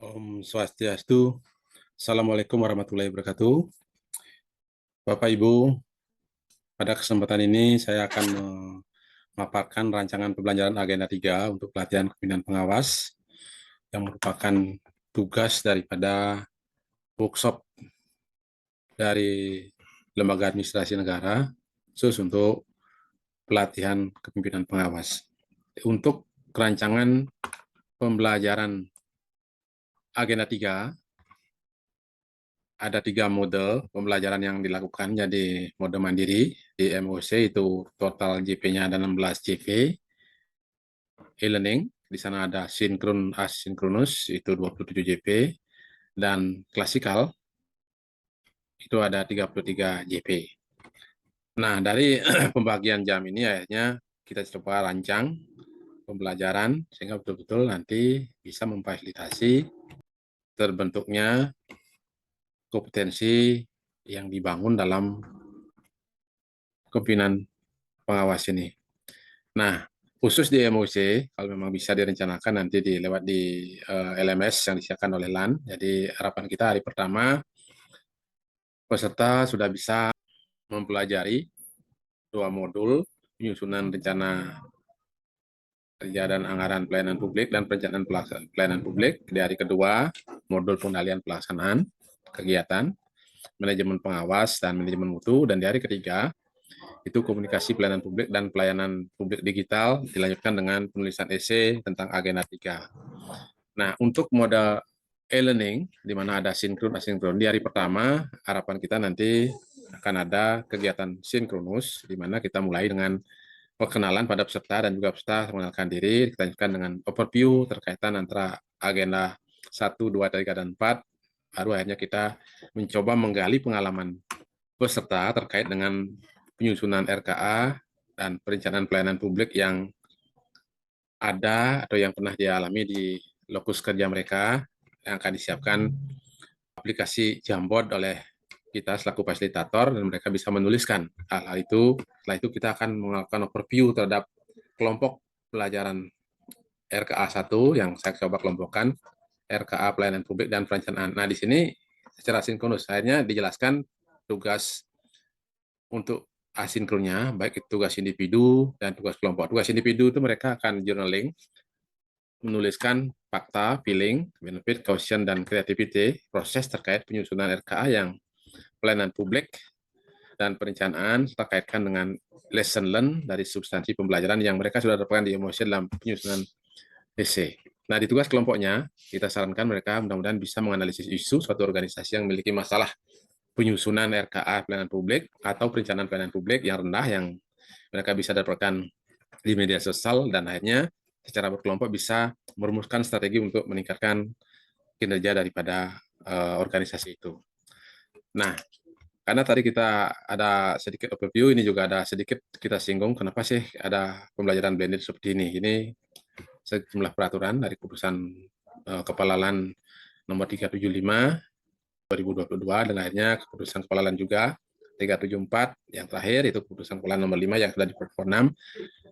Om Swastiastu. Assalamualaikum warahmatullahi wabarakatuh. Bapak Ibu, pada kesempatan ini saya akan memaparkan rancangan pembelajaran agenda 3 untuk pelatihan kepemimpinan pengawas yang merupakan tugas daripada workshop dari Lembaga Administrasi Negara khusus untuk pelatihan kepemimpinan pengawas. Untuk rancangan pembelajaran agenda 3 ada 3 mode pembelajaran yang dilakukan. Jadi mode mandiri di MOC itu total JP-nya ada 16 JP. E-learning di sana ada sinkron asinkronus itu 27 JP dan klasikal itu ada 33 JP. Nah, dari pembagian jam ini akhirnya kita coba rancang pembelajaran sehingga betul-betul nanti bisa memfasilitasi terbentuknya kompetensi yang dibangun dalam kepemimpinan pengawas ini. Nah, khusus di MOC, kalau memang bisa direncanakan nanti lewat di LMS yang disiapkan oleh LAN. Jadi harapan kita hari pertama peserta sudah bisa mempelajari 2 modul penyusunan rencana kerja dan anggaran pelayanan publik dan perencanaan pelayanan publik. Di hari kedua, modul pengendalian pelaksanaan kegiatan, manajemen pengawas dan manajemen mutu. Dan di hari ketiga, itu komunikasi pelayanan publik dan pelayanan publik digital dilanjutkan dengan penulisan esai tentang agenda 3. Nah, untuk mode e-learning di mana ada sinkron asinkron di hari pertama, harapan kita nanti akan ada kegiatan sinkronus di mana kita mulai dengan perkenalan pada peserta dan juga peserta mengenalkan diri, kita lanjutkan dengan overview terkaitan antara agenda 1, 2, 3, dan 4. Baru akhirnya kita mencoba menggali pengalaman peserta terkait dengan penyusunan RKA dan perencanaan pelayanan publik yang ada atau yang pernah dialami di lokus kerja mereka yang akan disiapkan aplikasi Jamboard oleh kita selaku fasilitator dan mereka bisa menuliskan hal-hal itu. Setelah itu kita akan melakukan overview terhadap kelompok pelajaran RKA 1 yang saya coba kelompokkan, RKA pelayanan publik dan perencanaan. Nah, di sini secara sinkronus akhirnya dijelaskan tugas untuk asinkronnya, baik itu tugas individu dan tugas kelompok. Tugas individu itu mereka akan journaling, menuliskan fakta, feeling, benefit, caution, dan creativity, proses terkait penyusunan RKA yang pelayanan publik dan perencanaan, serta kaitkan dengan lesson learn dari substansi pembelajaran yang mereka sudah dapatkan di emosi dalam penyusunan essay. Nah, di tugas kelompoknya, kita sarankan mereka mudah-mudahan bisa menganalisis isu suatu organisasi yang memiliki masalah penyusunan RKA pelayanan publik atau perencanaan pelayanan publik yang rendah yang mereka bisa dapatkan di media sosial dan akhirnya secara berkelompok bisa merumuskan strategi untuk meningkatkan kinerja daripada organisasi itu. Nah, karena tadi kita ada sedikit overview, ini juga ada sedikit kita singgung kenapa sih ada pembelajaran blended seperti ini. Ini sejumlah peraturan dari keputusan Kepala LAN nomor 375 2022 dan akhirnya keputusan Kepala LAN juga 374 yang terakhir itu keputusan Kepala nomor 5 yang sudah di Perpor 6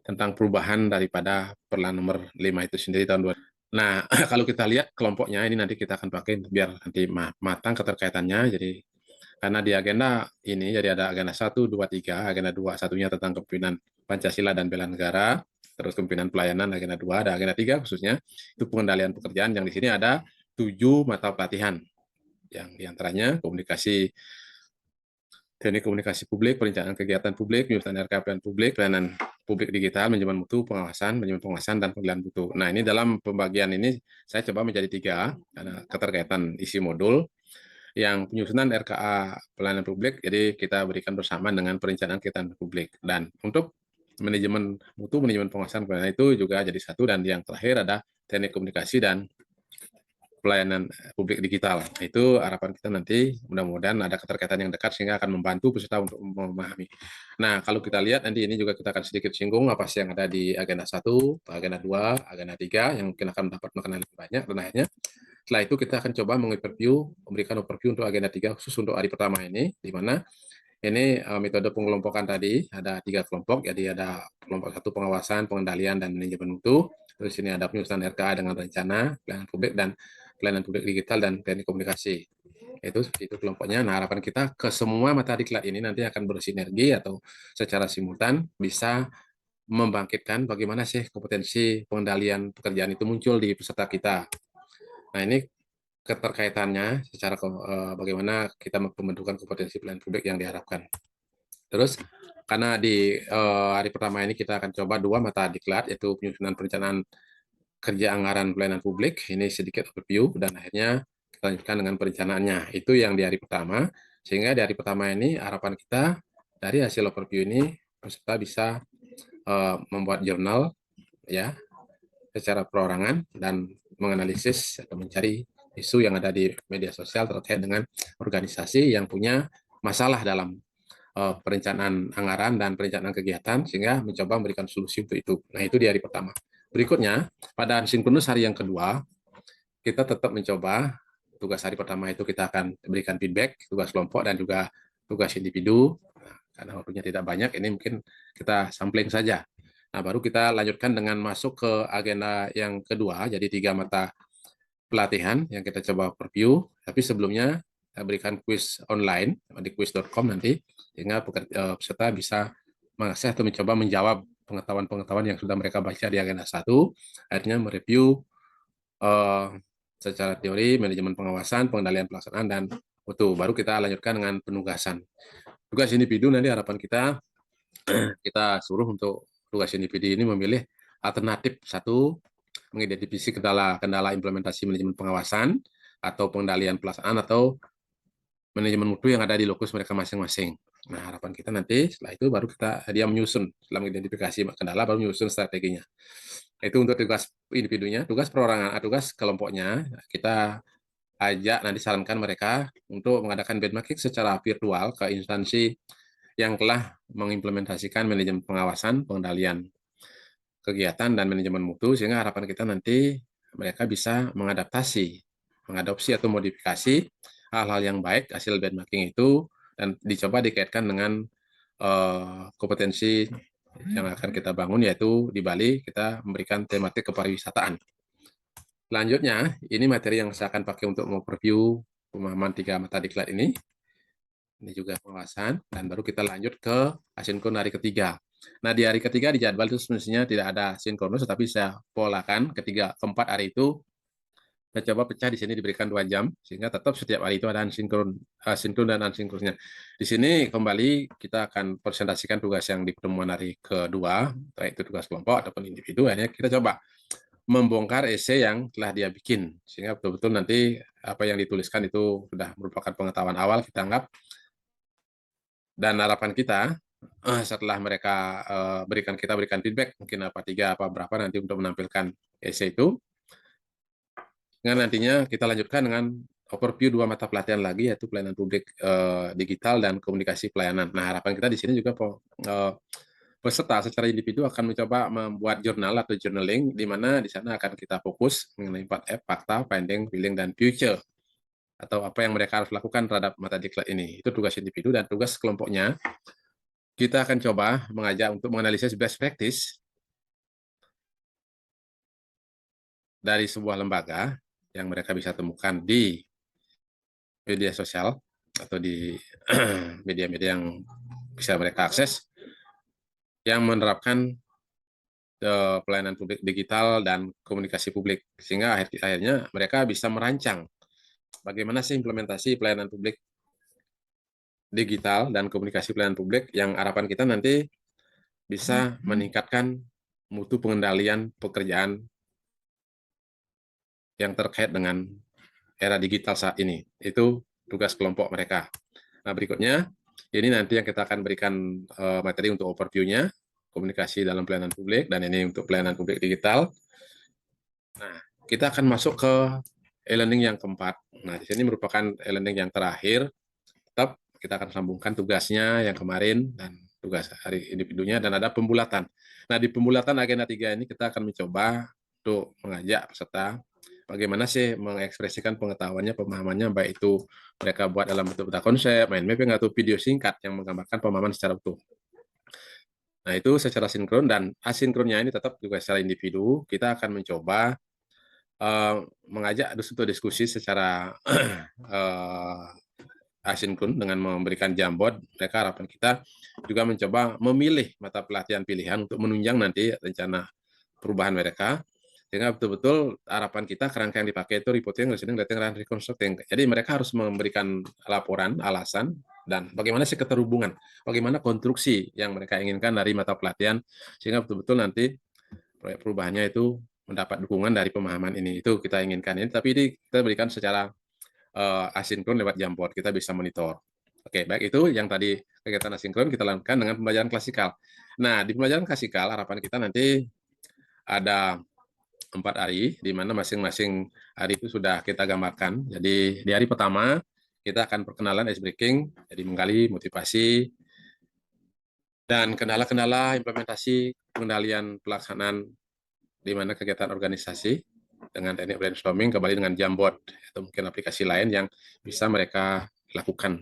tentang perubahan daripada Perlan nomor 5 itu sendiri tahun 2000. Nah, kalau kita lihat kelompoknya ini nanti kita akan pakai biar nanti matang keterkaitannya. Jadi karena di agenda ini jadi ada agenda 1, 2, 3, agenda 2 satunya tentang kepemimpinan Pancasila dan bela negara, terus kepemimpinan pelayanan agenda 2, ada agenda 3 khususnya itu pengendalian pekerjaan yang di sini ada 7 mata pelatihan yang diantaranya komunikasi teknik komunikasi publik, perencanaan kegiatan publik, penyusunan RKA pelayanan publik, pelayanan publik digital, manajemen mutu, manajemen pengawasan, dan pengendalian mutu. Nah, ini dalam pembagian ini saya coba menjadi 3 karena keterkaitan isi modul yang penyusunan RKA pelayanan publik, jadi kita berikan bersama dengan perencanaan kegiatan publik. Dan untuk manajemen mutu, manajemen pengawasan pelayanan itu juga jadi satu, dan yang terakhir ada teknik komunikasi dan pelayanan publik digital. Itu harapan kita nanti mudah-mudahan ada keterkaitan yang dekat sehingga akan membantu peserta untuk memahami. Nah, kalau kita lihat nanti ini juga kita akan sedikit singgung apa sih yang ada di agenda 1, agenda 2, agenda 3 yang mungkin akan dapat mengenal lebih banyak dan akhirnya setelah itu kita akan coba memberikan overview untuk agenda 3 khusus untuk hari pertama ini di mana ini metode pengelompokan tadi ada 3 kelompok, jadi ada kelompok 1 pengawasan, pengendalian dan manajemen mutu. Terus ini ada penyusunan RKA dengan rencana pelayanan publik dan pelayanan publik digital dan teknik komunikasi. Itu kelompoknya. Nah, harapan kita ke semua mata diklat ini nanti akan bersinergi atau secara simultan bisa membangkitkan bagaimana sih kompetensi pengendalian pekerjaan itu muncul di peserta kita. Nah, ini keterkaitannya secara bagaimana kita membentukkan kompetensi pelayanan publik yang diharapkan. Terus karena di hari pertama ini kita akan coba 2 mata diklat, yaitu penyusunan perencanaan kerja anggaran pelayanan publik, ini sedikit overview, dan akhirnya kita lanjutkan dengan perencanaannya. Itu yang di hari pertama, sehingga di hari pertama ini harapan kita dari hasil overview ini peserta bisa membuat jurnal ya secara perorangan dan menganalisis atau mencari isu yang ada di media sosial terkait dengan organisasi yang punya masalah dalam perencanaan anggaran dan perencanaan kegiatan sehingga mencoba memberikan solusi untuk itu. Nah, itu di hari pertama. Berikutnya, pada sinkronus hari yang kedua, kita tetap mencoba tugas hari pertama itu kita akan berikan feedback, tugas kelompok dan juga tugas individu. Nah, karena waktunya tidak banyak, ini mungkin kita sampling saja. Nah, baru kita lanjutkan dengan masuk ke agenda yang kedua, jadi 3 mata pelatihan yang kita coba review. Tapi sebelumnya saya berikan quiz online di quiz.com nanti, sehingga peserta bisa mengakses atau mencoba menjawab pengetahuan-pengetahuan yang sudah mereka baca di agenda 1, akhirnya mereview secara teori, manajemen pengawasan, pengendalian pelaksanaan, dan mutu. Baru kita lanjutkan dengan penugasan. Tugas individu nanti harapan kita suruh untuk tugas individu ini memilih alternatif satu, mengidentifikasi kendala implementasi manajemen pengawasan atau pengendalian pelaksanaan atau manajemen mutu yang ada di lokus mereka masing-masing. Nah, harapan kita nanti setelah itu baru dia menyusun, setelah mengidentifikasi kendala baru menyusun strateginya. Itu untuk tugas individunya. Tugas perorangan, tugas kelompoknya kita ajak nanti sarankan mereka untuk mengadakan benchmarking secara virtual ke instansi yang telah mengimplementasikan manajemen pengawasan, pengendalian kegiatan, dan manajemen mutu, sehingga harapan kita nanti mereka bisa mengadopsi atau modifikasi hal-hal yang baik hasil benchmarking itu dan dicoba dikaitkan dengan kompetensi yang akan kita bangun, yaitu di Bali kita memberikan tematik kepariwisataan. Selanjutnya, ini materi yang saya akan pakai untuk overview pemahaman 3 mata diklat ini. Ini juga pengawasan, dan baru kita lanjut ke asinkron hari ketiga. Nah, di hari ketiga di jadwal itu semestinya tidak ada sinkronus, tapi saya polakan keempat hari itu saya coba pecah di sini diberikan 2 jam, sehingga tetap setiap hari itu ada sinkron dan asinkronusnya. Di sini kembali kita akan presentasikan tugas yang di pertemuan hari kedua, baik itu tugas kelompok ataupun individu. Akhirnya kita coba membongkar esai yang telah dia bikin, sehingga betul-betul nanti apa yang dituliskan itu sudah merupakan pengetahuan awal kita anggap. Dan harapan kita setelah mereka berikan feedback mungkin apa 3 apa berapa nanti untuk menampilkan esai itu, dengan nantinya kita lanjutkan dengan overview 2 mata pelatihan lagi, yaitu pelayanan publik digital dan komunikasi pelayanan. Nah, harapan kita di sini juga peserta secara individu akan mencoba membuat jurnal atau journaling, di mana di sana akan kita fokus mengenai 4F, fakta, finding, feeling, dan future, atau apa yang mereka harus lakukan terhadap mata diklat ini. Itu tugas individu. Dan tugas kelompoknya kita akan coba mengajak untuk menganalisis best practice dari sebuah lembaga yang mereka bisa temukan di media sosial atau di media-media yang bisa mereka akses, yang menerapkan pelayanan publik digital dan komunikasi publik, sehingga akhirnya mereka bisa merancang bagaimana sih implementasi pelayanan publik digital dan komunikasi pelayanan publik yang harapan kita nanti bisa meningkatkan mutu pengendalian pekerjaan yang terkait dengan era digital saat ini. Itu tugas kelompok mereka. Nah, berikutnya ini nanti yang kita akan berikan materi untuk overview-nya, komunikasi dalam pelayanan publik, dan ini untuk pelayanan publik digital. Nah, kita akan masuk ke e-learning yang keempat. Nah, di sini merupakan e-learning yang terakhir. Tetap kita akan sambungkan tugasnya yang kemarin dan tugas hari individunya, dan ada pembulatan. Nah, di pembulatan agenda 3 ini kita akan mencoba untuk mengajak peserta bagaimana sih mengekspresikan pengetahuannya, pemahamannya, baik itu mereka buat dalam bentuk peta konsep, mind mapping, atau video singkat yang menggambarkan pemahaman secara utuh. Nah, itu secara sinkron, dan asinkronnya ini tetap juga secara individu. Kita akan mencoba mengajak untuk diskusi secara asinkron dengan memberikan Jamboard. Mereka harapan kita juga mencoba memilih mata pelatihan pilihan untuk menunjang nanti rencana perubahan mereka, sehingga betul-betul harapan kita kerangka yang dipakai itu reporting, listening, rating, dan reconstructing. Jadi mereka harus memberikan laporan, alasan, dan bagaimana sih keterhubungan, bagaimana konstruksi yang mereka inginkan dari mata pelatihan, sehingga betul-betul nanti proyek perubahannya itu mendapat dukungan dari pemahaman ini. Itu kita inginkan ini, tapi ini kita berikan secara asinkron lewat Jamboard, kita bisa monitor. Oke, baik, itu yang tadi kegiatan asinkron kita lakukan dengan pembelajaran klasikal. Nah, di pembelajaran klasikal harapan kita nanti ada 4 hari, di mana masing-masing hari itu sudah kita gambarkan. Jadi di hari pertama kita akan perkenalan ice breaking, jadi menggali motivasi dan kendala-kendala implementasi pengendalian pelaksanaan di mana kegiatan organisasi dengan teknik brainstorming, kembali dengan Jamboard atau mungkin aplikasi lain yang bisa mereka lakukan.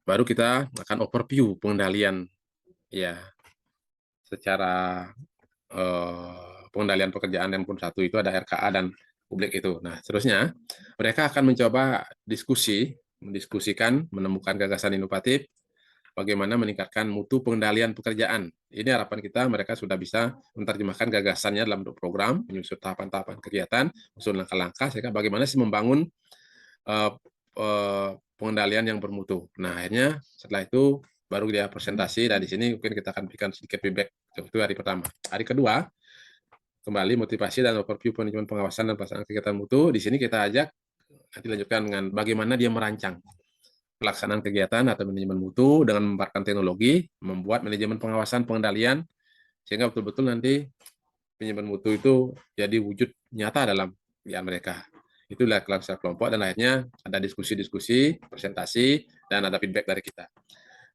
Baru kita akan overview pengendalian ya secara pengendalian pekerjaan yang pun satu itu ada RKA dan publik itu. Nah, seterusnya mereka akan mencoba mendiskusikan, menemukan gagasan inovatif, bagaimana meningkatkan mutu pengendalian pekerjaan. Ini harapan kita mereka sudah bisa menerjemahkan gagasannya dalam bentuk program, menyusun tahapan-tahapan kegiatan, menyusun langkah-langkah, sehingga bagaimana sih membangun uh, pengendalian yang bermutu. Nah, akhirnya setelah itu baru dia presentasi, dan di sini mungkin kita akan berikan sedikit feedback. Itu hari pertama. Hari kedua, kembali motivasi dan overview manajemen pengawasan dan pelaksanaan kegiatan mutu. Di sini kita ajak nanti lanjutkan dengan bagaimana dia merancang pelaksanaan kegiatan atau manajemen mutu dengan memanfaatkan teknologi, membuat manajemen pengawasan pengendalian, sehingga betul-betul nanti manajemen mutu itu jadi wujud nyata dalam ya mereka. Itulah kelas kelompok, dan akhirnya ada diskusi-diskusi, presentasi, dan ada feedback dari kita.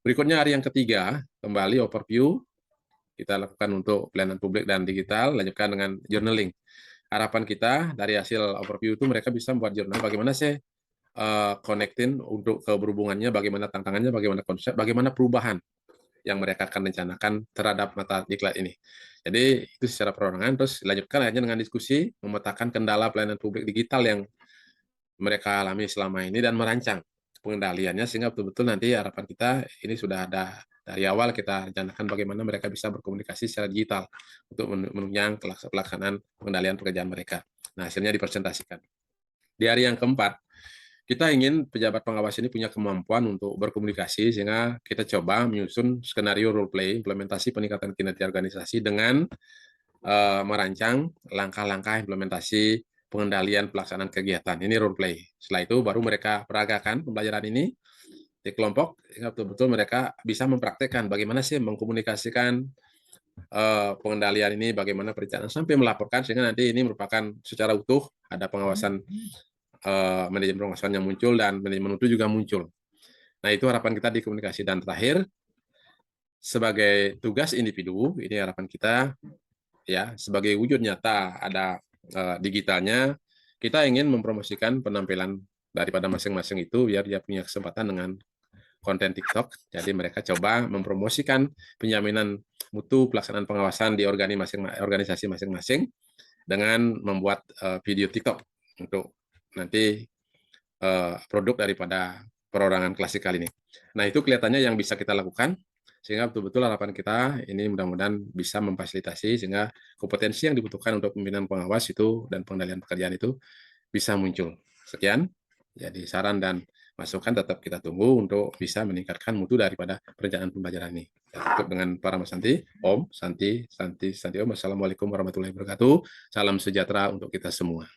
Berikutnya hari yang ketiga, kembali overview, kita lakukan untuk pelayanan publik dan digital, lanjutkan dengan journaling. Harapan kita dari hasil overview itu mereka bisa membuat jurnal bagaimana sih connecting untuk keberhubungannya, bagaimana tantangannya, bagaimana konsep, bagaimana perubahan yang mereka akan rencanakan terhadap mata diklat ini. Jadi itu secara perorangan, terus dilanjutkan akhirnya dengan diskusi, memetakan kendala pelayanan publik digital yang mereka alami selama ini dan merancang pengendaliannya, sehingga betul-betul nanti harapan kita ini sudah ada dari awal kita rencanakan bagaimana mereka bisa berkomunikasi secara digital untuk menunjang pelaksanaan pengendalian pekerjaan mereka. Nah, hasilnya dipresentasikan. Di hari yang keempat, kita ingin pejabat pengawas ini punya kemampuan untuk berkomunikasi, sehingga kita coba menyusun skenario role play implementasi peningkatan kinerja organisasi dengan merancang langkah-langkah implementasi pengendalian pelaksanaan kegiatan. Ini role play. Setelah itu baru mereka peragakan pembelajaran ini di kelompok, sehingga betul-betul mereka bisa mempraktekkan bagaimana sih mengkomunikasikan pengendalian ini, bagaimana perencanaan sampai melaporkan, sehingga nanti ini merupakan secara utuh ada pengawasan manajemen pengawasan yang muncul dan manajemen mutu juga muncul. Nah, itu harapan kita di komunikasi. Dan terakhir, sebagai tugas individu, ini harapan kita ya sebagai wujud nyata ada digitalnya, kita ingin mempromosikan penampilan daripada masing-masing itu biar dia punya kesempatan dengan konten TikTok. Jadi mereka coba mempromosikan penjaminan mutu pelaksanaan pengawasan di organisasi masing-masing dengan membuat video TikTok untuk nanti produk daripada perorangan klasikal ini. Nah, itu kelihatannya yang bisa kita lakukan, sehingga betul-betul harapan kita ini mudah-mudahan bisa memfasilitasi sehingga kompetensi yang dibutuhkan untuk pimpinan pengawas itu dan pengendalian pekerjaan itu bisa muncul. Sekian, jadi saran dan masukan tetap kita tunggu untuk bisa meningkatkan mutu daripada perencanaan pembelajaran ini. Tutup dengan para Mas Santi. Om, Santi, Santi, Santi Om. Assalamualaikum warahmatullahi wabarakatuh. Salam sejahtera untuk kita semua.